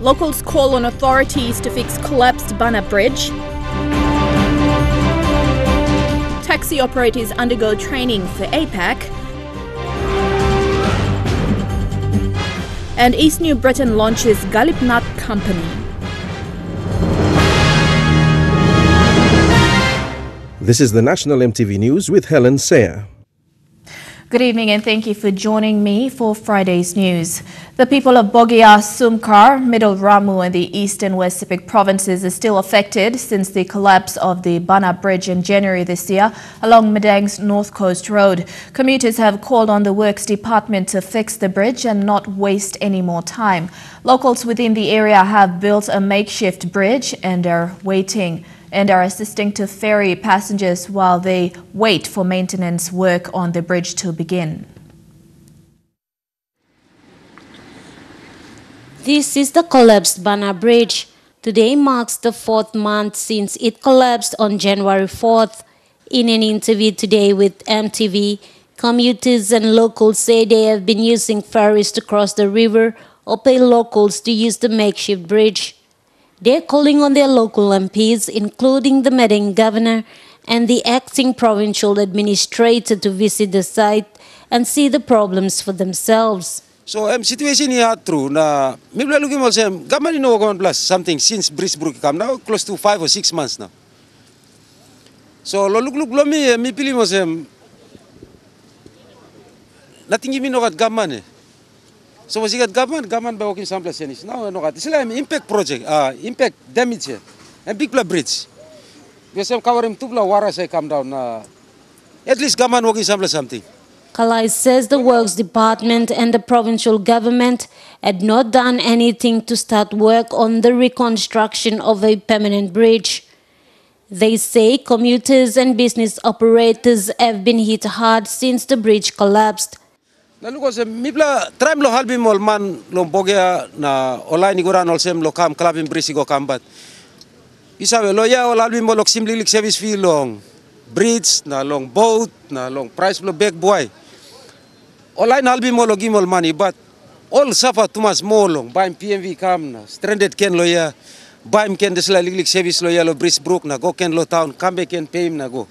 Locals call on authorities to fix collapsed Bana Bridge. Taxi operators undergo training for APEC. And East New Britain launches Galip Nut Company. This is the National EMTV News with Helen Sayer. Good evening and thank you for joining me for Friday's news. The people of Bogia, Sumcar, Middle Ramu and the East and West Sepik provinces are still affected since the collapse of the Bana Bridge in January this year along Madang's North Coast Road. Commuters have called on the Works Department to fix the bridge and not waste any more time. Locals within the area have built a makeshift bridge and are assisting to ferry passengers while they wait for maintenance work on the bridge to begin. This is the collapsed Bana Bridge. Today marks the 4th month since it collapsed on January 4th. In an interview today with EMTV, commuters and locals say they have been using ferries to cross the river or pay locals to use the makeshift bridge. They're calling on their local MPs, including the Madang governor and the acting provincial administrator, to visit the site and see the problems for themselves. So situation here true na maybe looking also government no government plus something since bridge broke come now close to 5 or 6 months now. So look me pili mo nothing give me no got government. So was it government by working some places now no got. It's like impact project impact damage and big bridge. We some cover him tupla wara say come down at least government working some place something. Kalai says the Works Department and the provincial government had not done anything to start work on the reconstruction of a permanent bridge. They say commuters and business operators have been hit hard since the bridge collapsed. Lalu ko sa mipla try lo halbi mol man lo Bogia na olay ni guran olsem lo kam klabim bridge go kambat. Isabe lo ya ol halbi mol simlilik service fee long bridge na long boat na long price lo big boy. Olay na halbi mol gimol money but all suffer too much more long. Baim PNV kam na stranded ken lo ya baim ken desla lilik service lo ya lo bridge brook na go ken lo town kambe ken pay na go.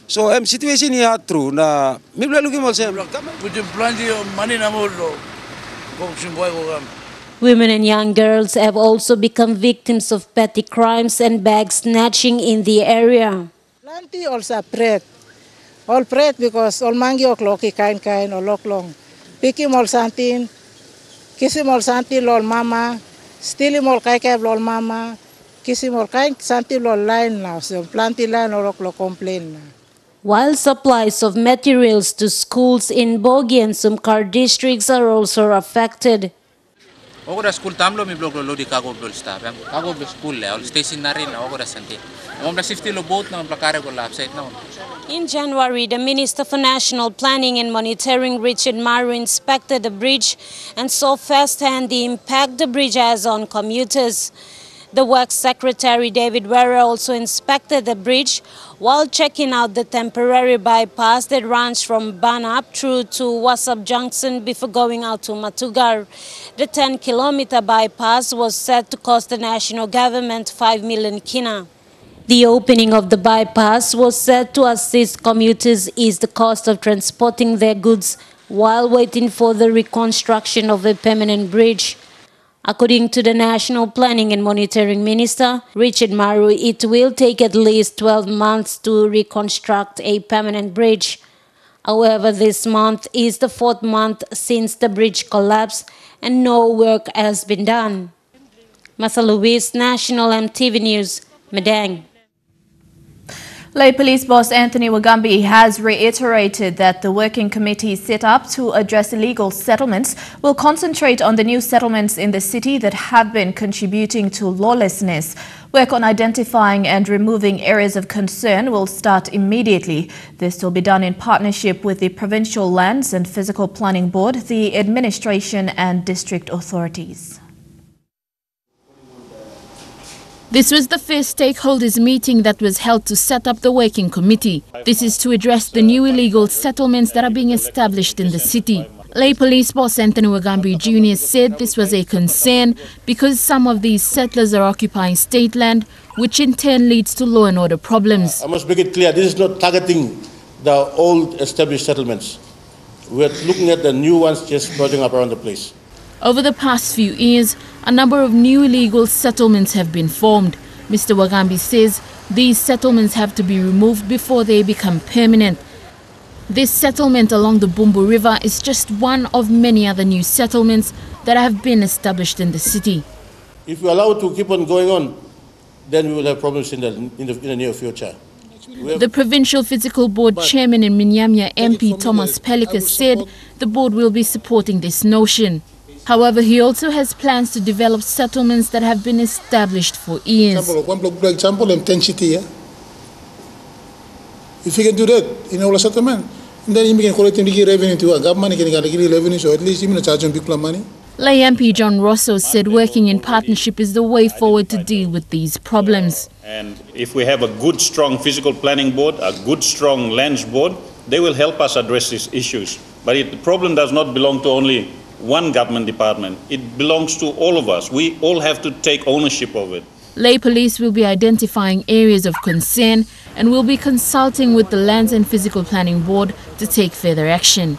So situation here true na mibla looking mol sem. Women and young girls have also become victims of petty crimes and bag snatching in the area. Plenty also pret. All pret because all mangi ok loki kain or lok long. Piki mol santin, kisi mol santin lol mama, stili mol kai lol mama, kisi mol kain santin lol line now. So plenty line or lo complain na. While supplies of materials to schools in Bogi and Sumcar districts are also affected. Ako da school tamlo mi blog lo di kago blog staff. Kago blog school le, all station na rin ako da santi. Ako na safety lo boat na plakare ko lapsite na. In January, the Minister for National Planning and Monitoring, Richard Maru, inspected the bridge and saw firsthand the impact the bridge has on commuters. The Works Secretary David Werra also inspected the bridge while checking out the temporary bypass that runs from Bana up through to Wasap Junction before going out to Matugar. The 10-kilometer bypass was said to cost the national government 5 million kina. The opening of the bypass was said to assist commuters ease the cost of transporting their goods while waiting for the reconstruction of a permanent bridge. According to the National Planning and Monitoring Minister, Richard Maru, it will take at least 12 months to reconstruct a permanent bridge. However, this month is the 4th month since the bridge collapsed and no work has been done. Martha Louise, National EMTV News, Madang. Lae Police Boss Anthony Wagambi has reiterated that the working committee set up to address illegal settlements will concentrate on the new settlements in the city that have been contributing to lawlessness. Work on identifying and removing areas of concern will start immediately. This will be done in partnership with the Provincial Lands and Physical Planning Board, the administration and district authorities. This was the first stakeholders meeting that was held to set up the working committee. This is to address the new illegal settlements that are being established in the city. Lae Police Boss Anthony Wagambi Jr. said this was a concern because some of these settlers are occupying state land, which in turn leads to law and order problems. I must make it clear, this is not targeting the old established settlements. We're looking at the new ones just projecting up around the place. Over the past few years, a number of new illegal settlements have been formed. Mr. Wagambi says these settlements have to be removed before they become permanent. This settlement along the Bumbu River is just one of many other new settlements that have been established in the city. If we allow it to keep on going on, then we will have problems in the near future. The Provincial Physical Board Chairman and Minyamia MP Thomas Pelikas said the board will be supporting this notion. However, he also has plans to develop settlements that have been established for years. For example, M10 if you can do that in our settlement, then you can collect revenue to a government, you can get revenue, so at least you can charge people money. Lae MP John Rosso said working in partnership is the way forward to deal with these problems. And if we have a good, strong physical planning board, a good, strong lands board, they will help us address these issues. But the problem does not belong to only one government department. It belongs to all of us. We all have to take ownership of it. Lae Police will be identifying areas of concern and will be consulting with the Lands and Physical Planning Board to take further action.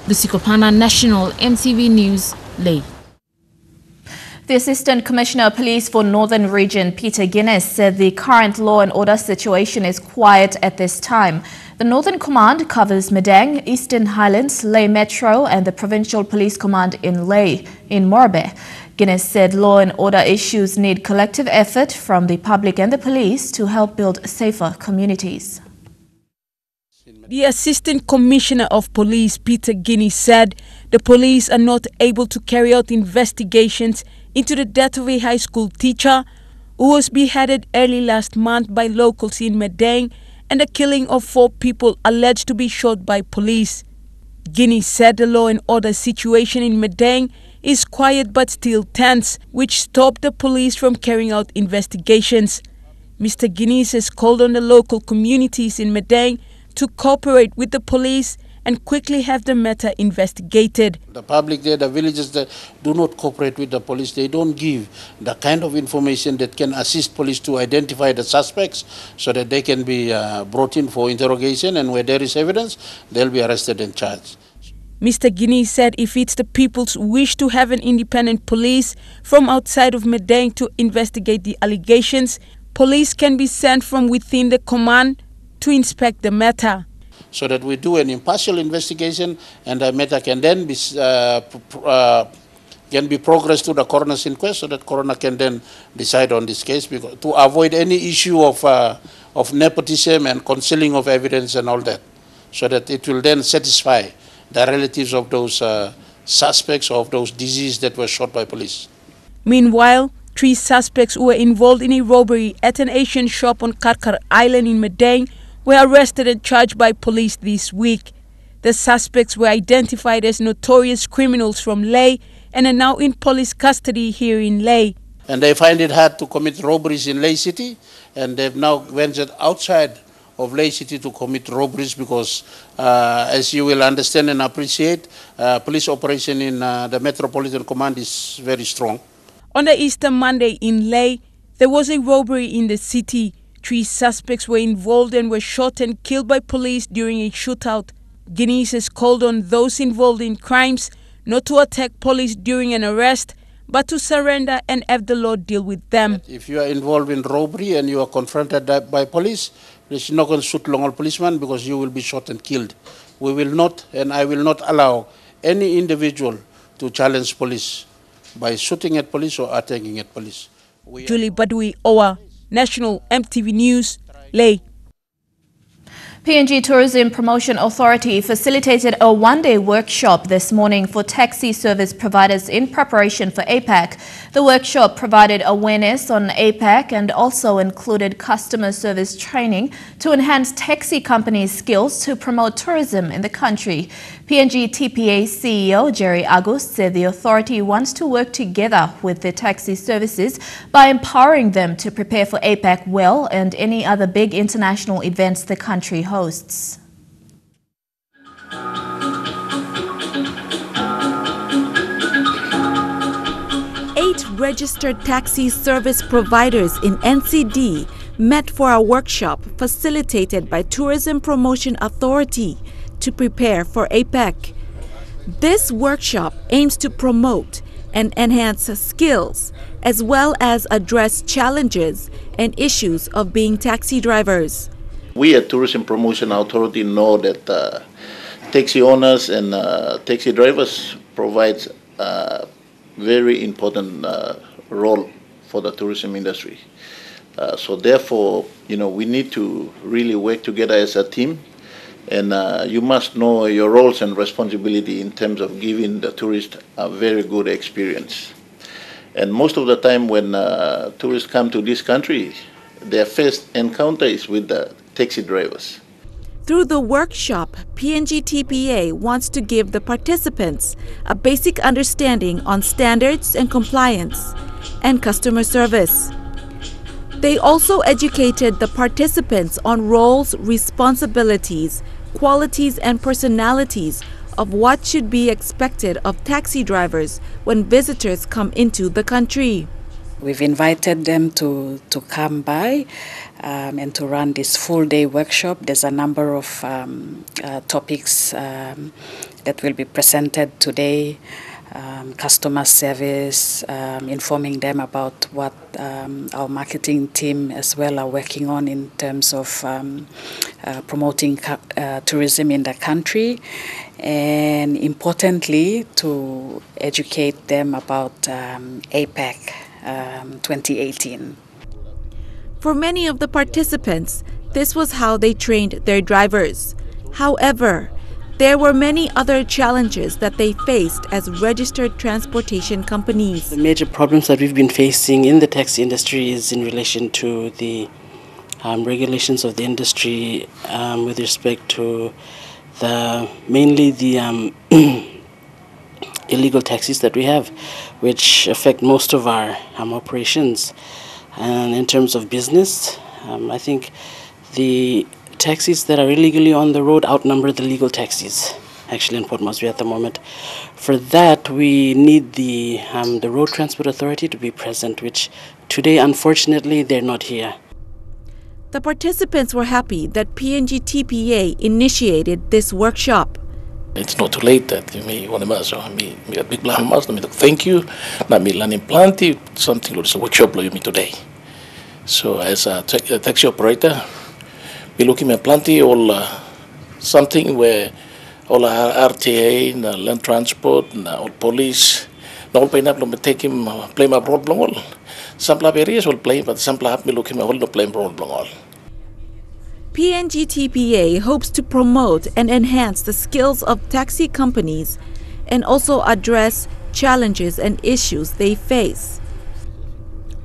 Lucy Kopana, National EMTV News, Lae. The Assistant Commissioner of Police for Northern Region, Peter Guinness, said the current law and order situation is quiet at this time. The Northern Command covers Madang, Eastern Highlands, Lae Metro and the Provincial Police Command in Lae, in Morbe. Guinness said law and order issues need collective effort from the public and the police to help build safer communities. The Assistant Commissioner of Police, Peter Guinness, said the police are not able to carry out investigations into the death of a high school teacher who was beheaded early last month by locals in Madang and the killing of 4 people alleged to be shot by police. Guinness said the law and order situation in Madang is quiet but still tense, which stopped the police from carrying out investigations. Mr. Guinness has called on the local communities in Madang to cooperate with the police and quickly have the matter investigated. The public there, the villagers that do not cooperate with the police, they don't give the kind of information that can assist police to identify the suspects so that they can be brought in for interrogation, and where there is evidence, they'll be arrested and charged. Mr. Guinness said if it's the people's wish to have an independent police from outside of Madang to investigate the allegations, police can be sent from within the command to inspect the matter. So that we do an impartial investigation and the matter can then be progressed to the coroner's inquest so that coroner can then decide on this case, because, to avoid any issue of nepotism and concealing of evidence and all that, so that it will then satisfy the relatives of those suspects of those deceased that were shot by police. Meanwhile, 3 suspects who were involved in a robbery at an Asian shop on Karkar Island in Madang were arrested and charged by police this week. The suspects were identified as notorious criminals from Lae and are now in police custody here in Lae. And they find it hard to commit robberies in Lae City, and they've now ventured outside of Lae City to commit robberies because, as you will understand and appreciate, police operation in the Metropolitan Command is very strong. On the Easter Monday in Lae, there was a robbery in the city. 3 suspects were involved and were shot and killed by police during a shootout. Guinness has called on those involved in crimes not to attack police during an arrest, but to surrender and have the law deal with them. If you are involved in robbery and you are confronted by police, please not going to shoot local policeman because you will be shot and killed. We will not, and I will not allow any individual to challenge police by shooting at police or attacking at police. Julie Badui Owa, National EMTV News, Lae. PNG Tourism Promotion Authority facilitated a one-day workshop this morning for taxi service providers in preparation for APEC. The workshop provided awareness on APEC and also included customer service training to enhance taxi companies' skills to promote tourism in the country. PNG TPA CEO Jerry Agus said the authority wants to work together with the taxi services by empowering them to prepare for APEC well and any other big international events the country hosts. registered taxi service providers in NCD met for a workshop facilitated by Tourism Promotion Authority to prepare for APEC. This workshop aims to promote and enhance skills as well as address challenges and issues of being taxi drivers. We at Tourism Promotion Authority know that taxi owners and taxi drivers provide a very important role for the tourism industry. So therefore, we need to really work together as a team. And you must know your roles and responsibility in terms of giving the tourist a very good experience. And most of the time when tourists come to this country, their first encounter is with the taxi drivers. Through the workshop, PNG TPA wants to give the participants a basic understanding on standards and compliance and customer service. They also educated the participants on roles, responsibilities, qualities and personalities of what should be expected of taxi drivers when visitors come into the country. We've invited them to come by and to run this full-day workshop. There's a number of topics that will be presented today. Customer service, informing them about what our marketing team as well are working on in terms of promoting tourism in the country, and importantly to educate them about APEC 2018. For many of the participants, this was how they trained their drivers. However, there were many other challenges that they faced as registered transportation companies. The major problems that we've been facing in the taxi industry is in relation to the regulations of the industry with respect to mainly the illegal taxis that we have, which affect most of our operations. And in terms of business, I think the taxis that are illegally on the road outnumber the legal taxis, actually, in Port Moresby at the moment. For that, we need the Road Transport Authority to be present, which today, unfortunately, they're not here. The participants were happy that PNG TPA initiated this workshop. It's not too late that me one of us me a big black mass me thank you na me learning plenty something like workshop lo me today. So as a taxi operator, we looking at plenty all something where all RTA, land transport, all police, all pay up me take him play my role all. Some areas will play, but some me looking at all no play role all. PNG TPA hopes to promote and enhance the skills of taxi companies and also address challenges and issues they face.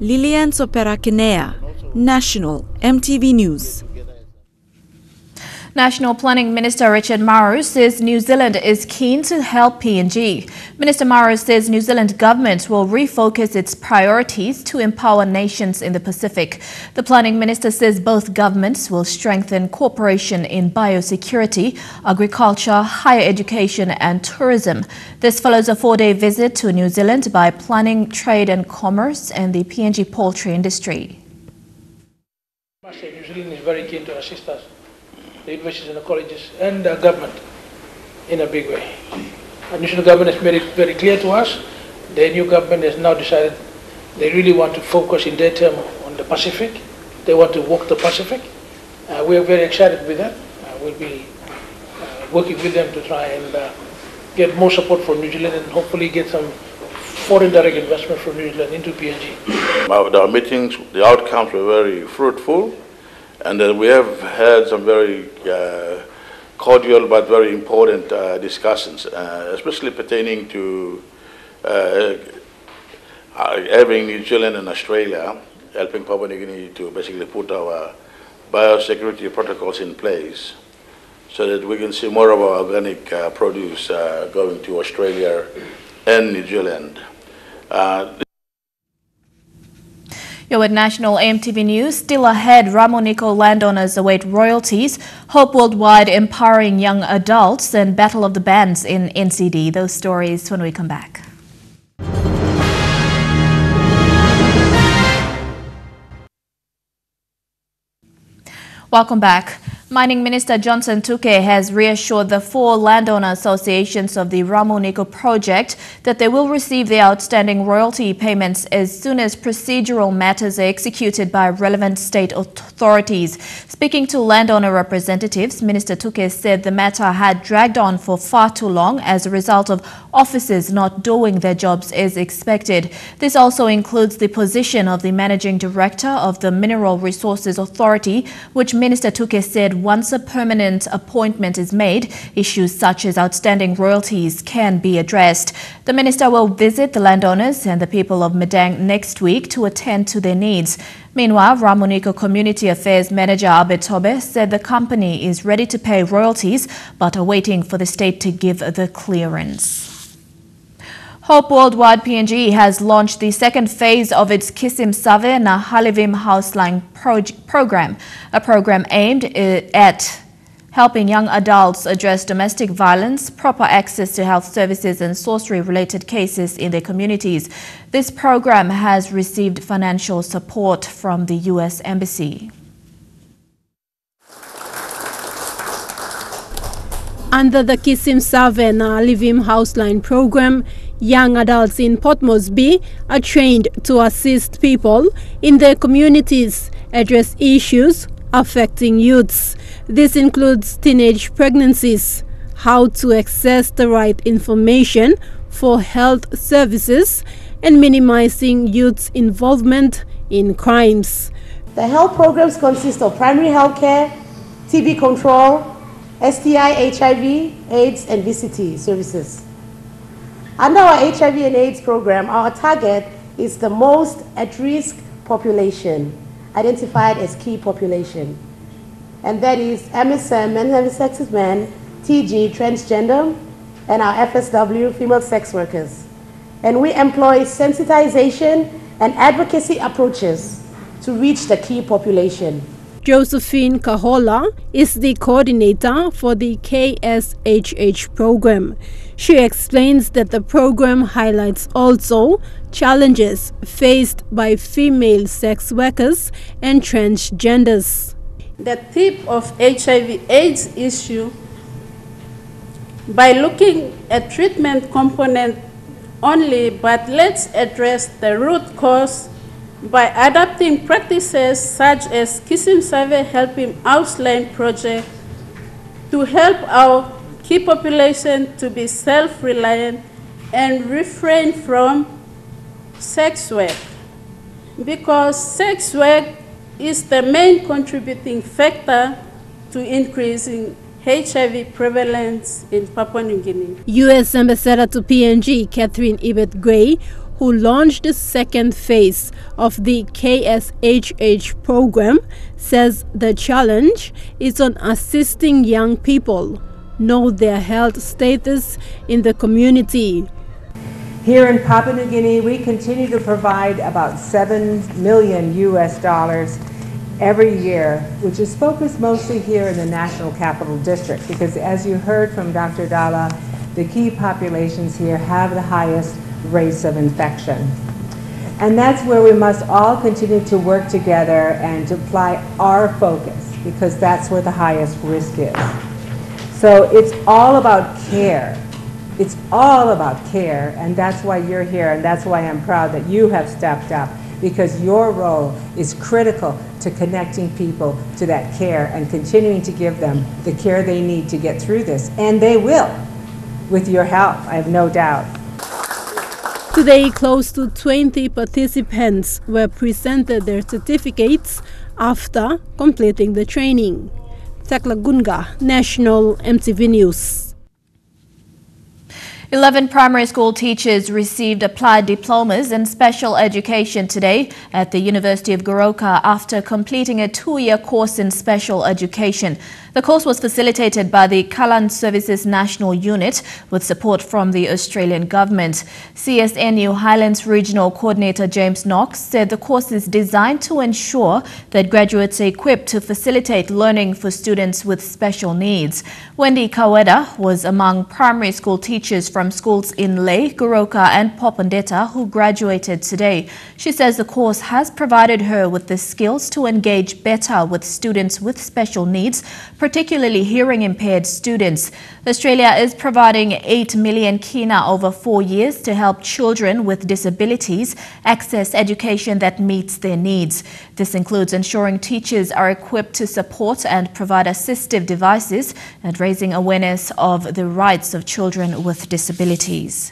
Lilian Soperakinea, National EMTV News. National Planning Minister Richard Marru says New Zealand is keen to help PNG. Minister Marru says New Zealand government will refocus its priorities to empower nations in the Pacific. The Planning Minister says both governments will strengthen cooperation in biosecurity, agriculture, higher education and tourism. This follows a 4-day visit to New Zealand by Planning, Trade and Commerce and the PNG poultry industry. I must say New Zealand is very keen to assist us, the universities and the colleges and the government, in a big way. The national government has made it very clear to us. The new government has now decided they really want to focus in their term on the Pacific. They want to walk the Pacific. We are very excited with that. We'll be working with them to try and get more support from New Zealand and hopefully get some foreign direct investment from New Zealand into PNG. Our meetings, the outcomes were very fruitful. And we have had some very cordial but very important discussions, especially pertaining to having New Zealand and Australia helping Papua New Guinea to basically put our biosecurity protocols in place so that we can see more of our organic produce going to Australia and New Zealand. You're with National EMTV News. Still ahead, Ramu Nico landowners await royalties, Hope Worldwide empowering young adults, and Battle of the Bands in NCD. Those stories when we come back. Welcome back. Mining Minister Johnson Tuke has reassured the 4 landowner associations of the Ramu Nico project that they will receive their outstanding royalty payments as soon as procedural matters are executed by relevant state authorities. Speaking to landowner representatives, Minister Tuke said the matter had dragged on for far too long as a result of officers not doing their jobs as expected. This also includes the position of the Managing Director of the Mineral Resources Authority, which Minister Tuke said once a permanent appointment is made, issues such as outstanding royalties can be addressed. The minister will visit the landowners and the people of Madang next week to attend to their needs. Meanwhile, Ramu Nico Community Affairs Manager Albert Tobe said the company is ready to pay royalties but are waiting for the state to give the clearance. Hope Worldwide PNG has launched the second phase of its Kisim Save na Halivim Houseline program, a program aimed at helping young adults address domestic violence, proper access to health services and sorcery-related cases in their communities. This program has received financial support from the U.S. Embassy. Under the Kisim Save na Halivim Houseline program, young adults in Port Moresby are trained to assist people in their communities address issues affecting youths. This includes teenage pregnancies, how to access the right information for health services, and minimizing youths' involvement in crimes. The health programs consist of primary health care, TB control, STI, HIV, AIDS, and VCT services. Under our HIV and AIDS program, our target is the most at-risk population, identified as key population. And that is MSM, men having sex with men, TG, transgender, and our FSW, female sex workers. And we employ sensitization and advocacy approaches to reach the key population. Josephine Kahola is the coordinator for the KSHH program. She explains that the program highlights also challenges faced by female sex workers and transgenders. The tip of HIV/AIDS issue, by looking at treatment component only, but let's address the root cause by adapting practices such as Kisim Save Helping Houseline project to help our key population to be self-reliant and refrain from sex work, because sex work is the main contributing factor to increasing HIV prevalence in Papua New Guinea. U.S. Ambassador to PNG, Catherine Ibet Gray, who launched the second phase of the KSHH program, says the challenge is on assisting young people know their health status in the community. Here in Papua New Guinea, we continue to provide about $7 million every year, which is focused mostly here in the National Capital District, because as you heard from Dr. Dalla, the key populations here have the highest rates of infection. And that's where we must all continue to work together and to apply our focus, because that's where the highest risk is. So it's all about care. It's all about care, and that's why you're here, and that's why I'm proud that you have stepped up, because your role is critical to connecting people to that care and continuing to give them the care they need to get through this. And they will, with your help, I have no doubt. Today, close to 20 participants were presented their certificates after completing the training. Tekla Gunga, National EMTV News. 11 primary school teachers received applied diplomas in special education today at the University of Goroka after completing a 2-year course in special education. The course was facilitated by the Kalan Services National Unit with support from the Australian government. CSNU Highlands Regional Coordinator James Knox said the course is designed to ensure that graduates are equipped to facilitate learning for students with special needs. Wendy Kaweda was among primary school teachers from schools in Lae, Goroka and Popondetta who graduated today. She says the course has provided her with the skills to engage better with students with special needs, particularly hearing-impaired students. Australia is providing 8 million kina over 4 years to help children with disabilities access education that meets their needs. This includes ensuring teachers are equipped to support and provide assistive devices and raising awareness of the rights of children with disabilities.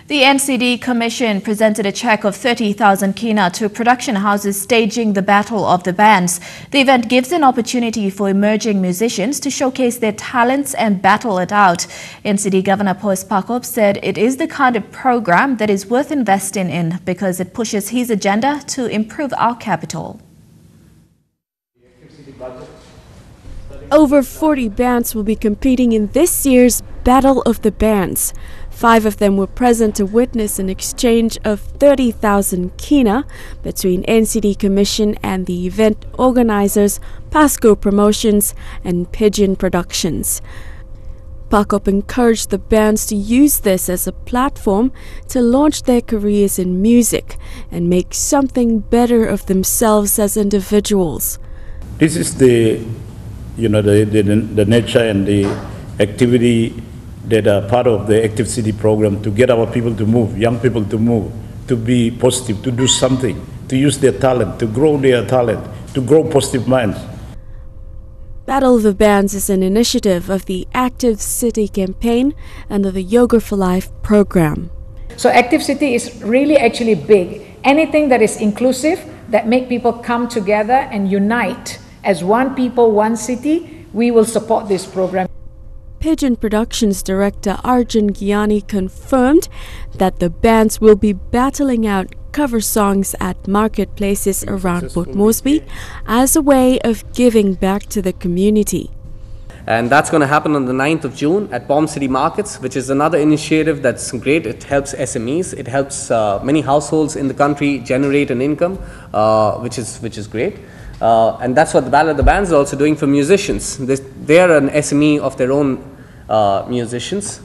The NCD Commission presented a cheque of 30,000 kina to production houses staging the Battle of the Bands. The event gives an opportunity for emerging musicians to showcase their talents and battle it out. NCD Governor Poes Pakop said it is the kind of program that is worth investing in because it pushes his agenda to improve our capital. Over 40 bands will be competing in this year's Battle of the Bands. 5 of them were present to witness an exchange of 30,000 kina between NCD Commission and the event organizers Pasco Promotions and Pigeon Productions. Pakop encouraged the bands to use this as a platform to launch their careers in music and make something better of themselves as individuals. This is the nature and the activity that are part of the Active City program to get our people to move, young people to move, to be positive, to do something, to use their talent, to grow their talent, to grow positive minds. Battle of the Bands is an initiative of the Active City campaign under the Yoga for Life program. So Active City is really actually big. Anything that is inclusive, that make people come together and unite as one people, one city, we will support this program. Pigeon Productions director Arjun Gyani confirmed that the bands will be battling out cover songs at marketplaces around Port Moresby as a way of giving back to the community. And that's going to happen on the 9th of June at Palm City Markets, which is another initiative that's great. It helps SMEs. It helps many households in the country generate an income, which is great. And that's what the Battle of the Bands is also doing for musicians. They're an SME of their own musicians.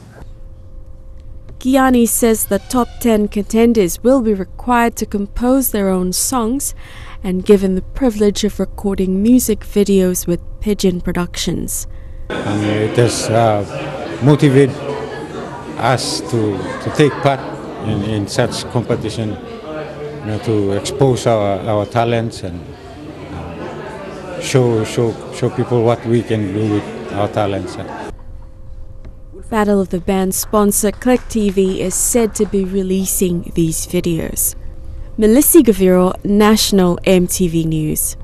Gyani says the top 10 contenders will be required to compose their own songs and given the privilege of recording music videos with Pigeon Productions. And it has motivated us to take part in such competition, to expose our talents and show people what we can do with our talents. Battle of the Bands sponsor Click TV is said to be releasing these videos. Melissa Gaviro, National EMTV News.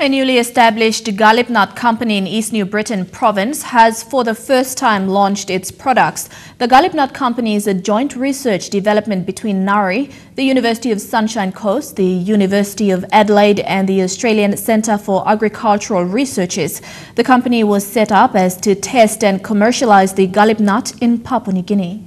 A newly established Galip Nut Company in East New Britain province has for the first time launched its products. The Galip Nut Company is a joint research development between NARI, the University of Sunshine Coast, the University of Adelaide and the Australian Centre for Agricultural Researches. The company was set up as to test and commercialise the Galip nut in Papua New Guinea.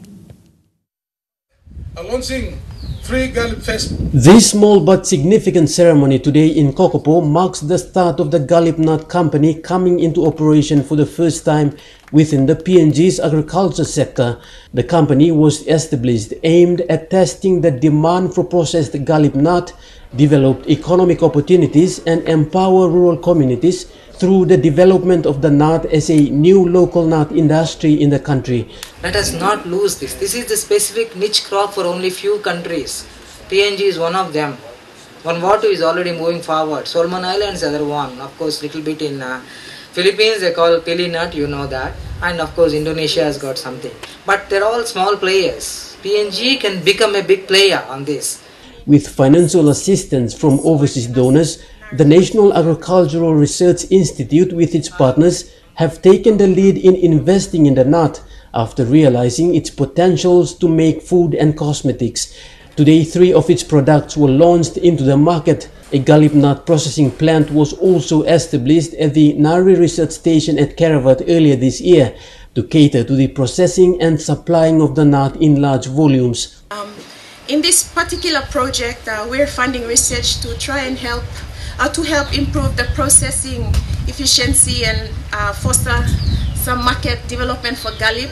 Launching free Galip Fest. This small but significant ceremony today in Kokopo marks the start of the Galip Nut Company coming into operation for the first time within the PNG's agriculture sector. The company was established aimed at testing the demand for processed Galip nut, develop economic opportunities and empower rural communities through the development of the nut as a new local nut industry in the country. Let us not lose this. This is the specific niche crop for only few countries. PNG is one of them. Vanuatu is already moving forward. Solomon Islands is the other one. Of course, little bit in Philippines they call pili nut, you know that. And of course, Indonesia has got something. But they're all small players. PNG can become a big player on this. With financial assistance from overseas donors, the National Agricultural Research Institute with its partners have taken the lead in investing in the nut after realizing its potentials to make food and cosmetics. Today, 3 of its products were launched into the market. A Galip nut processing plant was also established at the Nari Research Station at Karavat earlier this year to cater to the processing and supplying of the nut in large volumes. In this particular project, we're funding research to try and help improve the processing efficiency and foster some market development for Galip.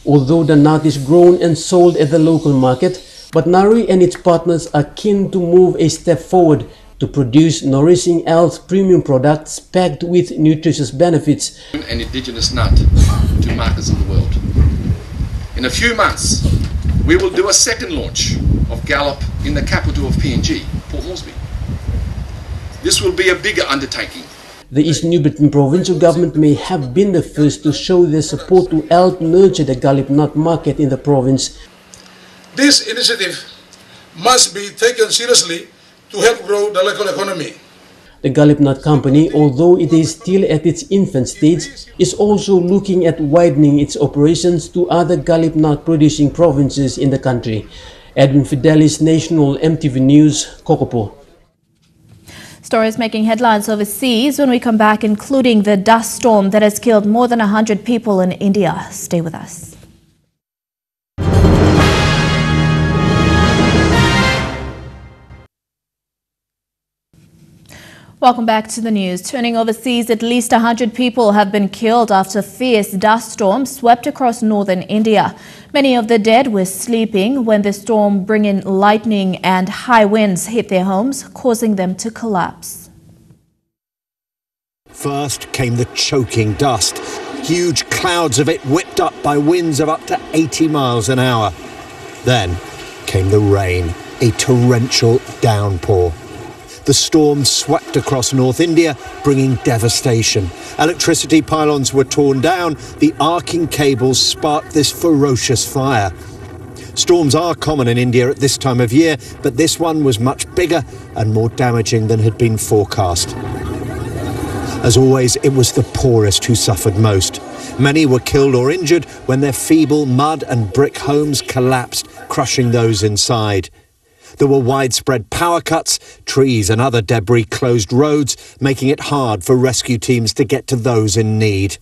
Although the nut is grown and sold at the local market, but Nari and its partners are keen to move a step forward to produce nourishing health premium products packed with nutritious benefits. An indigenous nut to markets in the world. In a few months, we will do a second launch of Gallop in the capital of PNG, Port Moresby. This will be a bigger undertaking. The East New Britain provincial government may have been the first to show their support to help nurture the Galip nut market in the province. This initiative must be taken seriously to help grow the local economy. The Galip Nut Company, although it is still at its infant stage, is also looking at widening its operations to other Galip nut producing provinces in the country. Edwin Fidelis, National EMTV News, Kokopo. Stories making headlines overseas when we come back, including the dust storm that has killed more than 100 people in India. Stay with us. Welcome back to the news. Turning overseas, at least 100 people have been killed after fierce dust storm swept across northern India. Many of the dead were sleeping when the storm, bringing lightning and high winds, hit their homes, causing them to collapse. First came the choking dust. Huge clouds of it whipped up by winds of up to 80 miles an hour. Then came the rain, a torrential downpour. The storm swept across North India, bringing devastation. Electricity pylons were torn down. The arcing cables sparked this ferocious fire. Storms are common in India at this time of year, but this one was much bigger and more damaging than had been forecast. As always, it was the poorest who suffered most. Many were killed or injured when their feeble mud and brick homes collapsed, crushing those inside. There were widespread power cuts, trees and other debris closed roads, making it hard for rescue teams to get to those in need.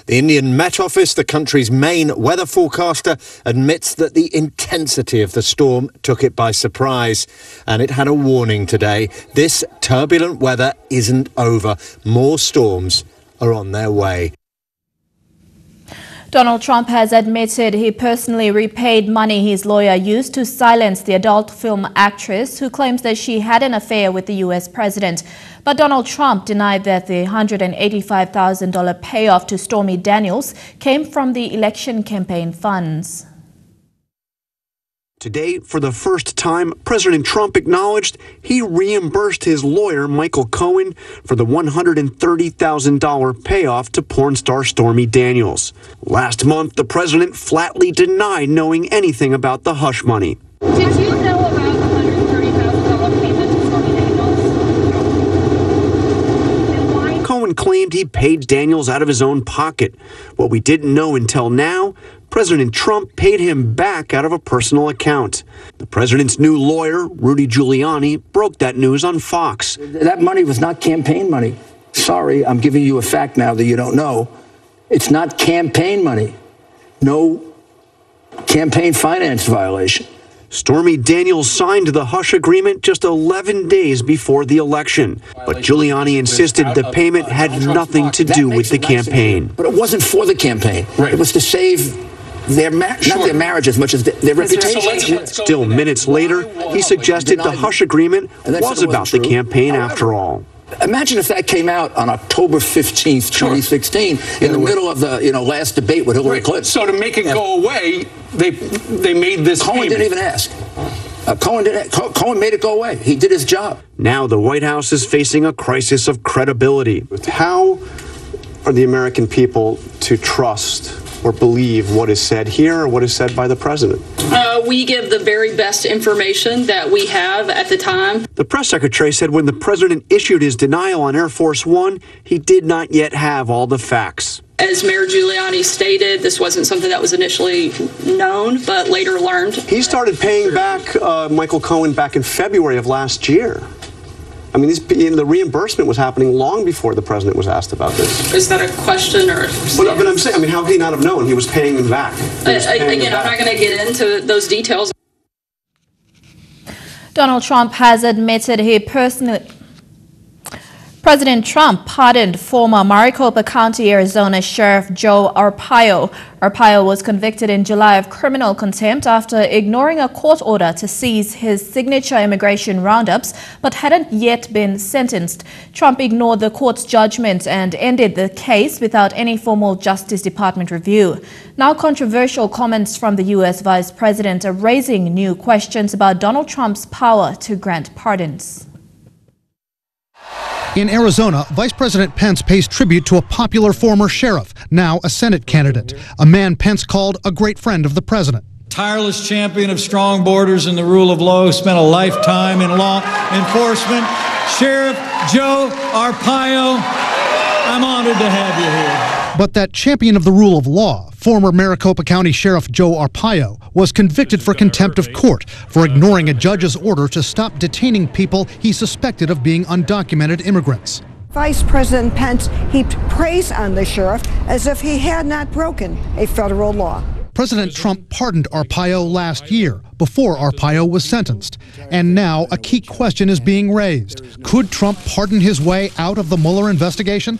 The Indian Met Office, the country's main weather forecaster, admits that the intensity of the storm took it by surprise. And it had a warning today. This turbulent weather isn't over. More storms are on their way. Donald Trump has admitted he personally repaid money his lawyer used to silence the adult film actress who claims that she had an affair with the U.S. president. But Donald Trump denied that the $185,000 payoff to Stormy Daniels came from the election campaign funds. Today, for the first time, President Trump acknowledged he reimbursed his lawyer, Michael Cohen, for the $130,000 payoff to porn star Stormy Daniels. Last month, the president flatly denied knowing anything about the hush money. Did you know about the $130,000 payment to Stormy Daniels? Cohen claimed he paid Daniels out of his own pocket. What we didn't know until now, President Trump paid him back out of a personal account. The president's new lawyer, Rudy Giuliani, broke that news on Fox. That money was not campaign money. Sorry, I'm giving you a fact now that you don't know. It's not campaign money. No campaign finance violation. Stormy Daniels signed the hush agreement just 11 days before the election. But Giuliani insisted the payment had nothing to do with the campaign. But it wasn't for the campaign. Right. It was to save their not their marriage as much as their reputation. Still, minutes later, he suggested the hush agreement was about the campaign after all. Imagine if that came out on October 15th, 2016, in the middle of the last debate with Hillary Clinton. So to make it go away, they made this Cohen payment. didn't even ask. Cohen made it go away. He did his job. Now the White House is facing a crisis of credibility. How are the American people to trust or believe what is said here or what is said by the president? We give the very best information that we have at the time. The press secretary said when the president issued his denial on Air Force One, he did not yet have all the facts. As Mayor Giuliani stated, this wasn't something that was initially known, but later learned. He started paying back Michael Cohen back in February of last year. I mean, the reimbursement was happening long before the president was asked about this. Is that a question or? Well, but I'm saying, I mean, how could he not have known? He was paying them back. Again, I'm not going to get into those details. Donald Trump has admitted President Trump pardoned former Maricopa County, Arizona Sheriff Joe Arpaio. Arpaio was convicted in July of criminal contempt after ignoring a court order to seize his signature immigration roundups, but hadn't yet been sentenced. Trump ignored the court's judgment and ended the case without any formal Justice Department review. Now controversial comments from the U.S. Vice President are raising new questions about Donald Trump's power to grant pardons. In Arizona, Vice President Pence pays tribute to a popular former sheriff, now a Senate candidate, a man Pence called a great friend of the president. Tireless champion of strong borders and the rule of law, spent a lifetime in law enforcement. Sheriff Joe Arpaio, I'm honored to have you here. But that champion of the rule of law, former Maricopa County Sheriff Joe Arpaio, was convicted for contempt of court for ignoring a judge's order to stop detaining people he suspected of being undocumented immigrants. Vice President Pence heaped praise on the sheriff as if he had not broken a federal law. President Trump pardoned Arpaio last year, before Arpaio was sentenced. And now a key question is being raised. Could Trump pardon his way out of the Mueller investigation?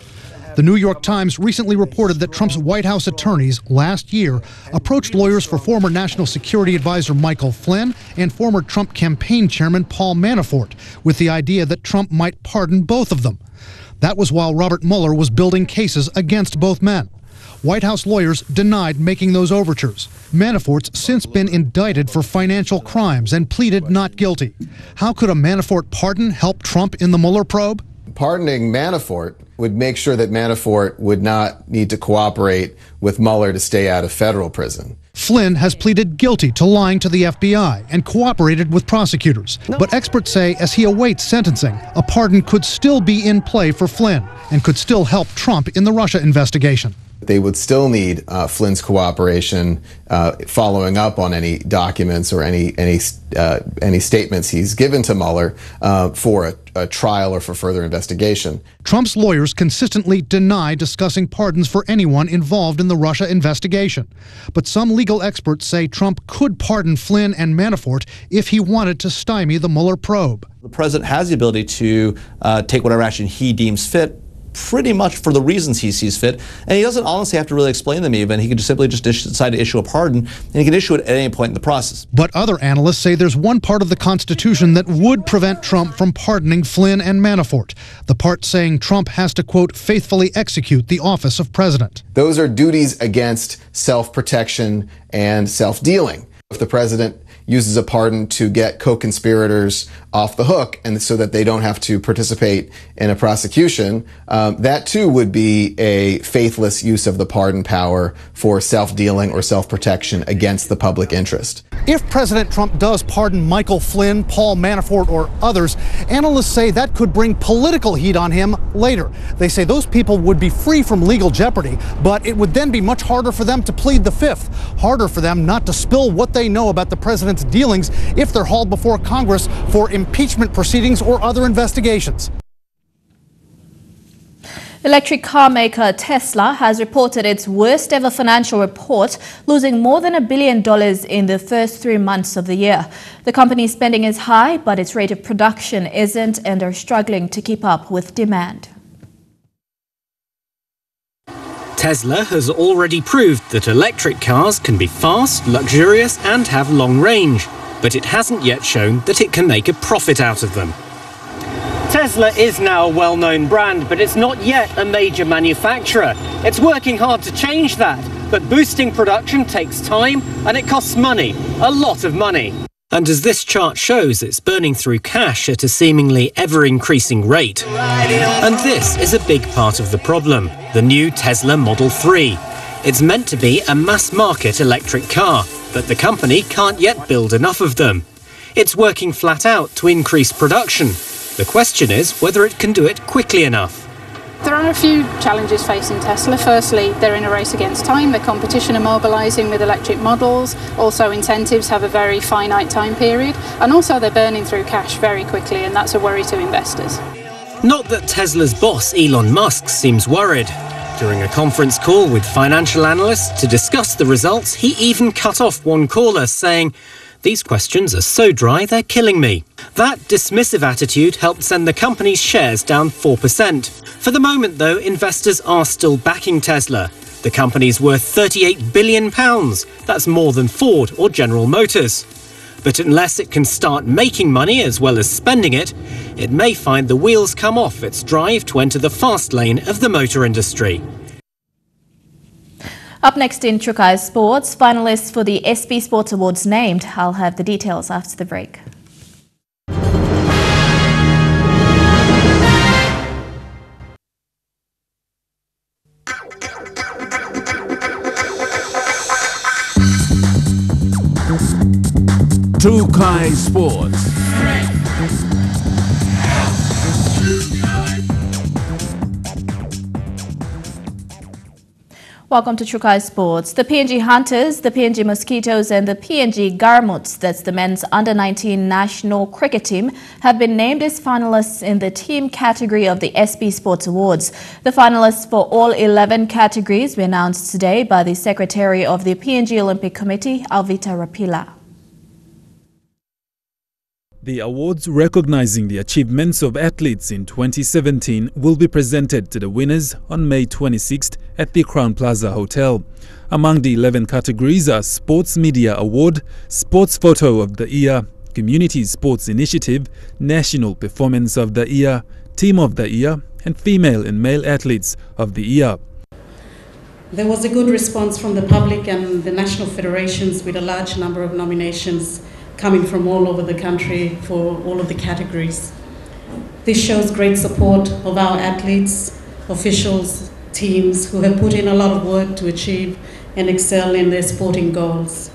The New York Times recently reported that Trump's White House attorneys last year approached lawyers for former National Security Advisor Michael Flynn and former Trump campaign chairman Paul Manafort with the idea that Trump might pardon both of them. That was while Robert Mueller was building cases against both men. White House lawyers denied making those overtures. Manafort's since been indicted for financial crimes and pleaded not guilty. How could a Manafort pardon help Trump in the Mueller probe? Pardoning Manafort would make sure that Manafort would not need to cooperate with Mueller to stay out of federal prison. Flynn has pleaded guilty to lying to the FBI and cooperated with prosecutors. But experts say as he awaits sentencing, a pardon could still be in play for Flynn and could still help Trump in the Russia investigation. They would still need Flynn's cooperation following up on any documents or any statements he's given to Mueller for a trial or for further investigation. Trump's lawyers consistently deny discussing pardons for anyone involved in the Russia investigation. But some legal experts say Trump could pardon Flynn and Manafort if he wanted to stymie the Mueller probe. The president has the ability to take whatever action he deems fit, pretty much for the reasons he sees fit, and he doesn't honestly have to really explain them even. He can just simply decide to issue a pardon, and he can issue it at any point in the process. But other analysts say there's one part of the Constitution that would prevent Trump from pardoning Flynn and Manafort, the part saying Trump has to, quote, faithfully execute the office of president. Those are duties against self-protection and self-dealing. If the president uses a pardon to get co-conspirators off the hook and so that they don't have to participate in a prosecution, that too would be a faithless use of the pardon power for self-dealing or self-protection against the public interest. If President Trump does pardon Michael Flynn, Paul Manafort, or others, analysts say that could bring political heat on him later. They say those people would be free from legal jeopardy, but it would then be much harder for them to plead the fifth, harder for them not to spill what they know about the president's dealings if they're hauled before Congress for impeachment proceedings or other investigations. Electric car maker Tesla has reported its worst ever financial report, losing more than $1 billion in the first 3 months of the year. The company's spending is high, but its rate of production isn't, and are struggling to keep up with demand. Tesla has already proved that electric cars can be fast, luxurious and have long range, but it hasn't yet shown that it can make a profit out of them. Tesla is now a well-known brand, but it's not yet a major manufacturer. It's working hard to change that, but boosting production takes time and it costs money, a lot of money. And as this chart shows, it's burning through cash at a seemingly ever-increasing rate. And this is a big part of the problem, the new Tesla Model 3. It's meant to be a mass-market electric car, but the company can't yet build enough of them. It's working flat out to increase production. The question is whether it can do it quickly enough. There are a few challenges facing Tesla. Firstly, they're in a race against time. The competition are mobilising with electric models. Also, incentives have a very finite time period. And also, they're burning through cash very quickly, and that's a worry to investors. Not that Tesla's boss, Elon Musk, seems worried. During a conference call with financial analysts to discuss the results, he even cut off one caller, saying, "These questions are so dry, they're killing me." That dismissive attitude helped send the company's shares down 4%. For the moment, though, investors are still backing Tesla. The company's worth £38 billion. That's more than Ford or General Motors. But unless it can start making money as well as spending it, it may find the wheels come off its drive to enter the fast lane of the motor industry. Up next in Trukai Sports, finalists for the SB Sports Awards named. I'll have the details after the break. Trukai Sports. Welcome to Trukai Sports. The PNG Hunters, the PNG Mosquitoes and the PNG Garmuts, that's the men's under-19 national cricket team, have been named as finalists in the team category of the SB Sports Awards. The finalists for all 11 categories were announced today by the Secretary of the PNG Olympic Committee, Alvita Rapila. The awards recognizing the achievements of athletes in 2017 will be presented to the winners on May 26th at the Crown Plaza Hotel. Among the 11 categories are Sports Media Award, Sports Photo of the Year, Community Sports Initiative, National Performance of the Year, Team of the Year, and Female and Male Athletes of the Year. There was a good response from the public and the national federations with a large number of nominations coming from all over the country for all of the categories. This shows great support of our athletes, officials, teams who have put in a lot of work to achieve and excel in their sporting goals.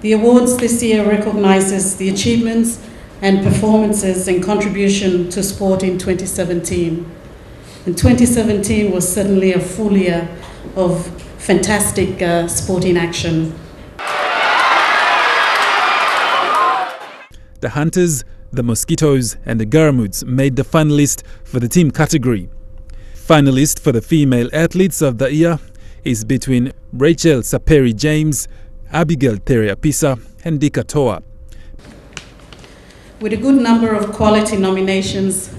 The awards this year recognizes the achievements and performances and contribution to sport in 2017. And 2017 was certainly a full year of fantastic sporting action. The Hunters, the Mosquitoes and the Garmuts made the finalist for the team category. Finalist for the female athletes of the year is between Rachel Saperi James, Abigail Teriapisa and Dika Toa. With a good number of quality nominations,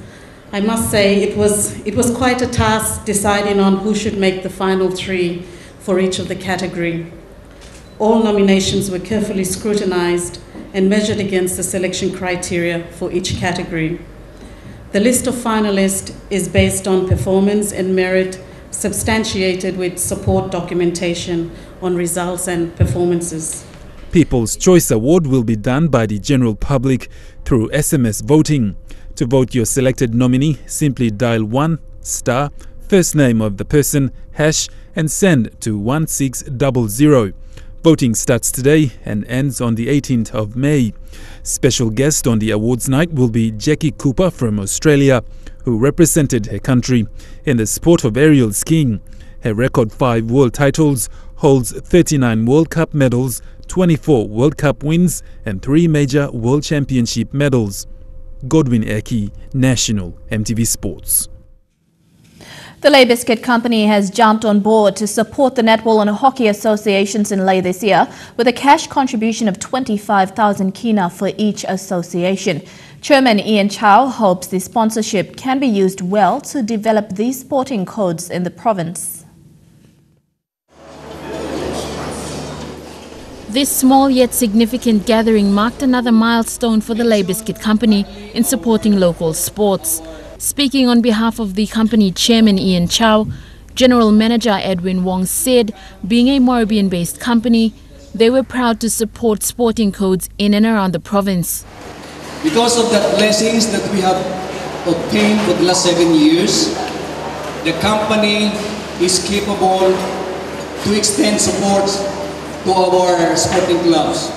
I must say it was quite a task deciding on who should make the final three for each of the category. All nominations were carefully scrutinized and measured against the selection criteria for each category. The list of finalists is based on performance and merit, substantiated with support documentation on results and performances. People's Choice Award will be done by the general public through SMS voting. To vote your selected nominee, simply dial 1*, first name of the person, hash, and send to 1600. Voting starts today and ends on the 18th of May. Special guest on the awards night will be Jackie Cooper from Australia, who represented her country in the sport of aerial skiing. Her record 5 world titles holds 39 World Cup medals, 24 World Cup wins and 3 major World Championship medals. Godwin Eki, National EMTV Sports. The Lae Biscuit Company has jumped on board to support the Netball and Hockey Associations in Lae this year with a cash contribution of 25,000 kina for each association. Chairman Ian Chow hopes the sponsorship can be used well to develop these sporting codes in the province. This small yet significant gathering marked another milestone for the Lae Biscuit Company in supporting local sports. Speaking on behalf of the company chairman Ian Chow, General Manager Edwin Wong said, being a Morabian-based company, they were proud to support sporting codes in and around the province. Because of the blessings that we have obtained for the last 7 years, the company is capable to extend support to our sporting clubs.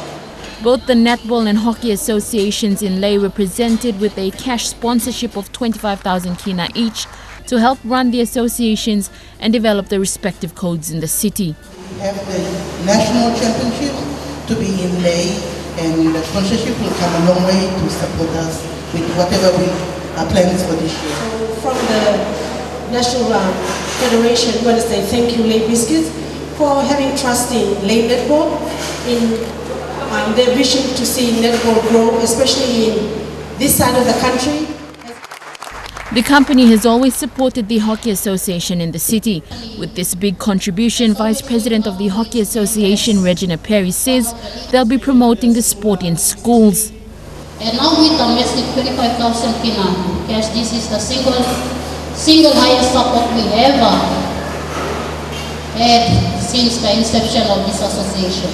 Both the Netball and Hockey Associations in Lae were presented with a cash sponsorship of 25,000 kina each to help run the associations and develop the respective codes in the city. We have the national championship to be in May, and the sponsorship will come a long way to support us with whatever we are planning for this year. From the National Federation, we want to say thank you, Lae Biscuits, for having trust in Lae Netball, in their vision to see netball grow, especially in this side of the country. The company has always supported the Hockey Association in the city. With this big contribution, Vice President of the Hockey Association, Regina Perry, says they'll be promoting the sport in schools. And now with domestic 25,000 pina, because this is the single highest support we ever had since the inception of this association.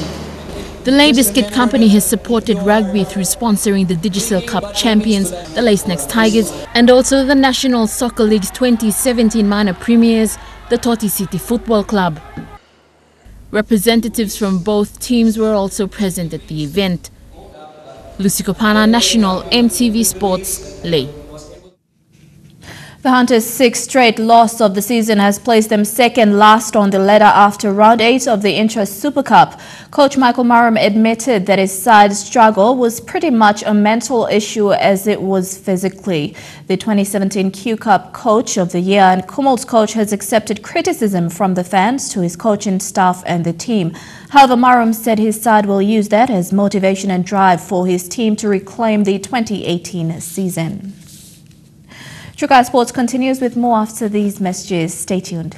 The Lae Biscuit Company has supported rugby through sponsoring the Digicel Cup champions, the Lace Next Tigers, and also the National Soccer League's 2017 minor premiers, the Toti City Football Club. Representatives from both teams were also present at the event. Lucy Kopana, National, EMTV Sports, Lae. The Hunters' sixth straight loss of the season has placed them second last on the ladder after round 8 of the Intrust Super Cup. Coach Michael Marum admitted that his side's struggle was pretty much a mental issue as it was physically. The 2017 Q Cup Coach of the Year and Kumul's coach has accepted criticism from the fans to his coaching staff and the team. However, Marum said his side will use that as motivation and drive for his team to reclaim the 2018 season. Trukai Sports continues with more after these messages. Stay tuned.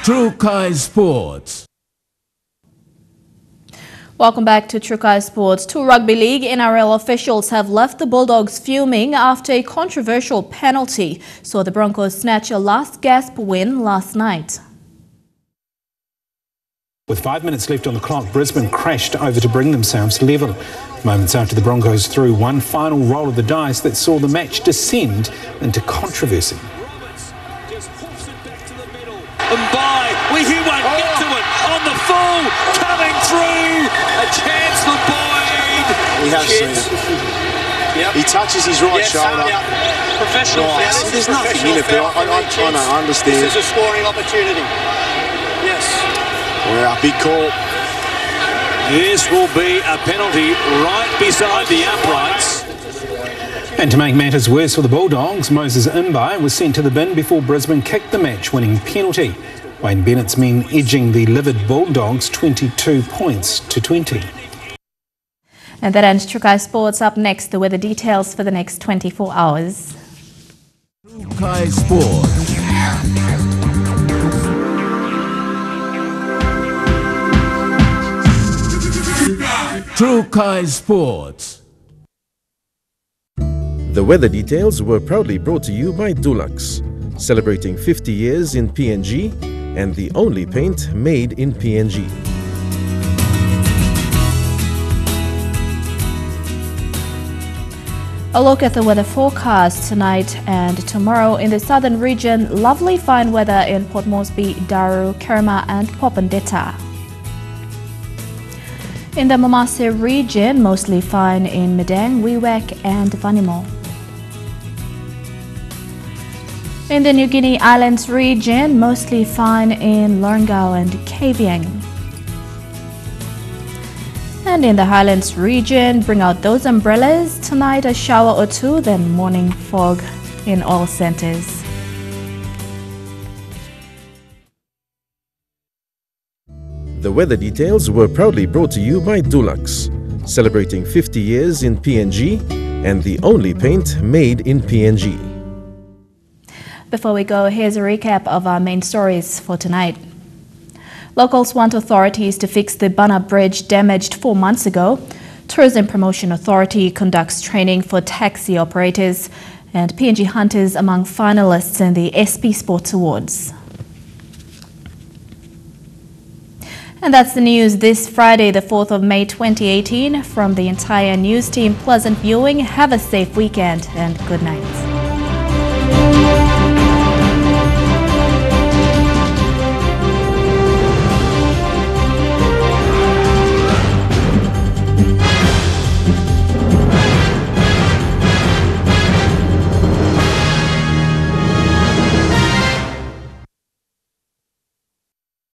Trukai Sports. Welcome back to Trukai Sports. Two Rugby League NRL officials have left the Bulldogs fuming after a controversial penalty saw the Broncos snatch a last gasp win last night. With 5 minutes left on the clock, Brisbane crashed over to bring themselves level. Moments after the Broncos threw one final roll of the dice that saw the match descend into controversy. And he won't get to it on the full, coming through, a chance for Boyd. We have seen it. Yep. He touches his right shoulder. Professional foul. There's nothing in it, but I understand. This is a scoring opportunity. Yes. Well, big call. This will be a penalty right beside the uprights. And to make matters worse for the Bulldogs, Moses Imbai was sent to the bin before Brisbane kicked the match-winning penalty. Wayne Bennett's men edging the livid Bulldogs 22 points to 20. And that ends Trukai Sports. Up next, the weather details for the next 24 hours. Trukai Sports. Trukai Sports. The weather details were proudly brought to you by Dulux, celebrating 50 years in PNG and the only paint made in PNG. A look at the weather forecast tonight and tomorrow in the southern region. Lovely fine weather in Port Moresby, Daru, Kerma and Popondetta. In the Mamase region, mostly fine in Madang, Wewak and Vanimo. In the New Guinea Islands region, mostly fine in Lerngau and Kavieng. And in the Highlands region, bring out those umbrellas. Tonight a shower or two, then morning fog in all centres. The weather details were proudly brought to you by Dulux, celebrating 50 years in PNG and the only paint made in PNG. Before we go, here's a recap of our main stories for tonight. Locals want authorities to fix the Bana Bridge damaged 4 months ago. Tourism Promotion Authority conducts training for taxi operators, and PNG hunters among finalists in the SP Sports Awards. And that's the news this Friday, the 4th of May 2018. From the entire news team, pleasant viewing, have a safe weekend and good night.